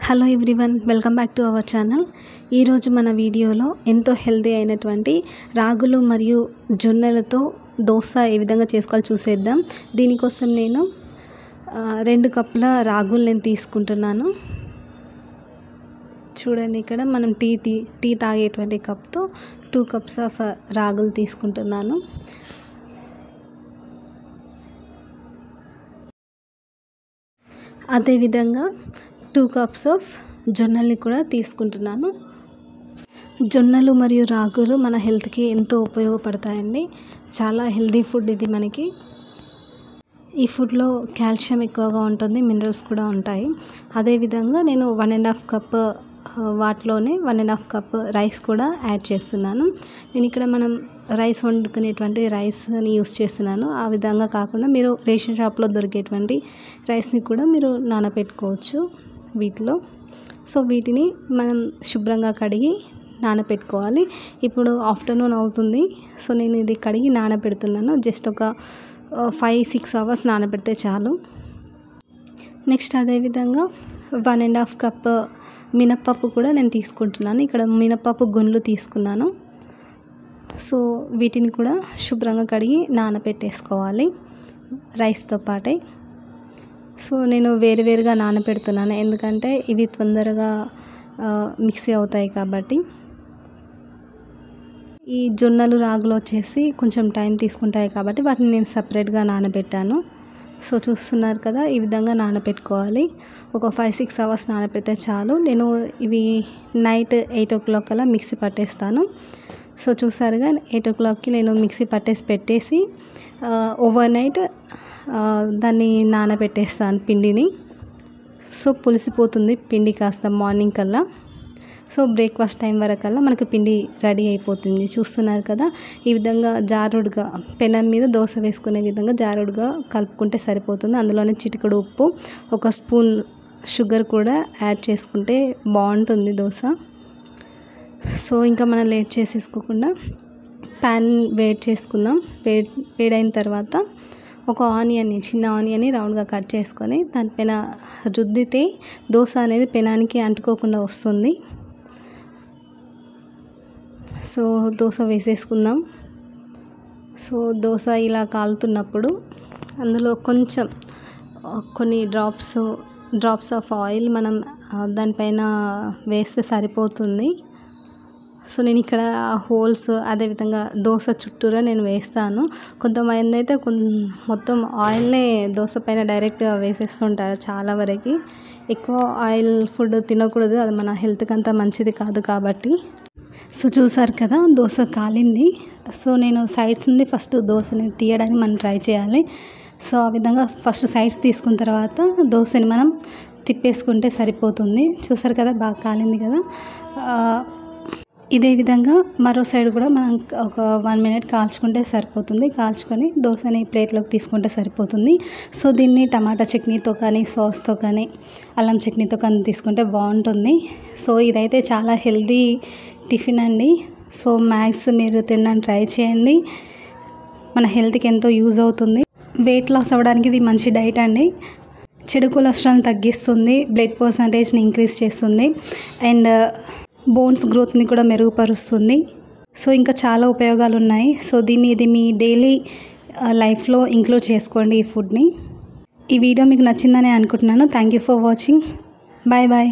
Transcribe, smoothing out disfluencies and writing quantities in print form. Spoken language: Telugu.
Hello everyone, welcome back to our channel. ఈరోజు మన వీడియోలో ఎంతో హెల్తీ అయినటువంటి రాగులు మరియు జొన్నలతో దోశ ఏ విధంగా చేసుకోవాలో చూసేద్దాం. దీనికోసం నేను 2 కప్పుల రాగులు నేను తీసుకుంటున్నాను. చూడండి, ఇక్కడ మనం టీ తాగేటువంటి కప్తో 2 కప్స్ ఆఫ్ రాగులు తీసుకుంటున్నాను. అదేవిధంగా 2 కప్స్ ఆఫ్ జొన్నల్ని కూడా తీసుకుంటున్నాను. జొన్నలు మరియు రాగులు మన హెల్త్కి ఎంతో ఉపయోగపడతాయండి. చాలా హెల్తీ ఫుడ్ ఇది. మనకి ఈ ఫుడ్లో కాల్షియం ఎక్కువగా ఉంటుంది, మినరల్స్ కూడా ఉంటాయి. అదేవిధంగా నేను 1.5 కప్ వాటిలోనే 1.5 కప్ రైస్ కూడా యాడ్ చేస్తున్నాను. నేను ఇక్కడ మనం రైస్ వండుకునేటువంటి రైస్ని యూస్ చేస్తున్నాను. ఆ విధంగా కాకుండా మీరు రేషన్ షాప్లో దొరికేటువంటి రైస్ని కూడా మీరు నానబెట్టుకోవచ్చు వీటిలో. సో వీటిని మనం శుభ్రంగా కడిగి నానబెట్టుకోవాలి. ఇప్పుడు ఆఫ్టర్నూన్ అవుతుంది. సో నేను ఇది కడిగి నానబెడుతున్నాను. జస్ట్ ఒక 5-6 అవర్స్ నానబెడితే చాలు. నెక్స్ట్ అదేవిధంగా 1.5 కప్ మినప్పప్పు కూడా నేను తీసుకుంటున్నాను. ఇక్కడ మినప్పప్పు గుండ్లు తీసుకున్నాను. సో వీటిని కూడా శుభ్రంగా కడిగి నానబెట్టేసుకోవాలి రైస్తో పాటే. సో నేను వేరువేరుగా నానబెడుతున్నాను, ఎందుకంటే ఇవి తొందరగా మిక్సీ అవుతాయి కాబట్టి. ఈ జొన్నలు రాగులు వచ్చేసి కొంచెం టైం తీసుకుంటాయి కాబట్టి వాటిని నేను సపరేట్గా నానబెట్టాను. సో చూస్తున్నారు కదా, ఈ విధంగా నానబెట్టుకోవాలి. ఒక 5-6 అవర్స్ నానబెడితే చాలు. నేను ఇవి నైట్ 8 o'clock అలా మిక్సీ పట్టేస్తాను. సో చూసారుగా 8 o'clockకి నేను మిక్సీ పెట్టేసి ఓవర్ నైట్ దాన్ని నానబెట్టేస్తాను పిండిని. సో పులిసిపోతుంది పిండి కాస్త మార్నింగ్ కల్లా. సో బ్రేక్ఫాస్ట్ టైం వరకల్లా మనకి పిండి రెడీ అయిపోతుంది. చూస్తున్నారు కదా, ఈ విధంగా జారుడుగా పెనం మీద దోశ వేసుకునే విధంగా జారుడుగా కలుపుకుంటే సరిపోతుంది. అందులోనే చిటికెడు ఉప్పు, 1 స్పూన్ షుగర్ కూడా యాడ్ చేసుకుంటే బాగుంటుంది దోశ. సో ఇంకా మనం లేట్ చేసేసుకోకుండా ప్యాన్ వేడి చేసుకుందాం. వేడైన తర్వాత ఒక చిన్న ఆనియన్ని రౌండ్గా కట్ చేసుకొని దానిపైన రుద్దితే దోశ అనేది పెనానికి అంటుకోకుండా వస్తుంది. సో దోశ వేసేసుకుందాం. సో దోశ ఇలా కాలుతున్నప్పుడు అందులో కొన్ని డ్రాప్స్ ఆఫ్ ఆయిల్ మనం దానిపైన వేస్తే సరిపోతుంది. సో నేను ఇక్కడ హోల్స్ అదేవిధంగా దోశ చుట్టూరా నేను వేస్తాను. కొంతమంది అయితే మొత్తం ఆయిల్నే దోశ పైన డైరెక్ట్గా వేసేస్తుంటారు. చాలా వరకు ఎక్కువ ఆయిల్ ఫుడ్ తినకూడదు, అది మన హెల్త్కి అంత మంచిది కాదు కాబట్టి. సో చూసారు కదా, దోశ కాలింది. సో నేను సైడ్స్ నుండి ఫస్ట్ దోశని తీయడానికి మనం ట్రై చేయాలి. సో ఆ విధంగా ఫస్ట్ సైడ్స్ తీసుకున్న తర్వాత దోశని మనం తిప్పేసుకుంటే సరిపోతుంది. చూసారు కదా, బాగా కాలింది కదా. ఇదే విధంగా మరో సైడ్ కూడా మనం ఒక 1 minute కాల్చుకుంటే సరిపోతుంది. కాల్చుకొని దోశని ప్లేట్లోకి తీసుకుంటే సరిపోతుంది. సో దీన్ని టమాటా చట్నీతో కానీ, సాస్తో కానీ, అల్లం చట్నీతో కానీ తీసుకుంటే బాగుంటుంది. సో ఇదైతే చాలా హెల్తీ టిఫిన్ అండి. సో మ్యాక్స్ మీరు తినడానికి ట్రై చేయండి. మన హెల్త్కి ఎంతో యూజ్ అవుతుంది. వెయిట్ లాస్ అవ్వడానికి ఇది మంచి డైట్ అండి. చెడు కొలెస్ట్రాల్ని తగ్గిస్తుంది, బ్లడ్ పర్సంటేజ్ని ఇంక్రీజ్ చేస్తుంది, అండ్ బోన్స్ గ్రోత్ని కూడా మెరుగుపరుస్తుంది. సో ఇంకా చాలా ఉపయోగాలు ఉన్నాయి. సో ఇది మీ డైలీ లైఫ్లో ఇంక్లూడ్ చేసుకోండి ఈ ఫుడ్ని. ఈ వీడియో మీకు నచ్చిందని అనుకుంటున్నాను. Thank you for watching. Bye bye.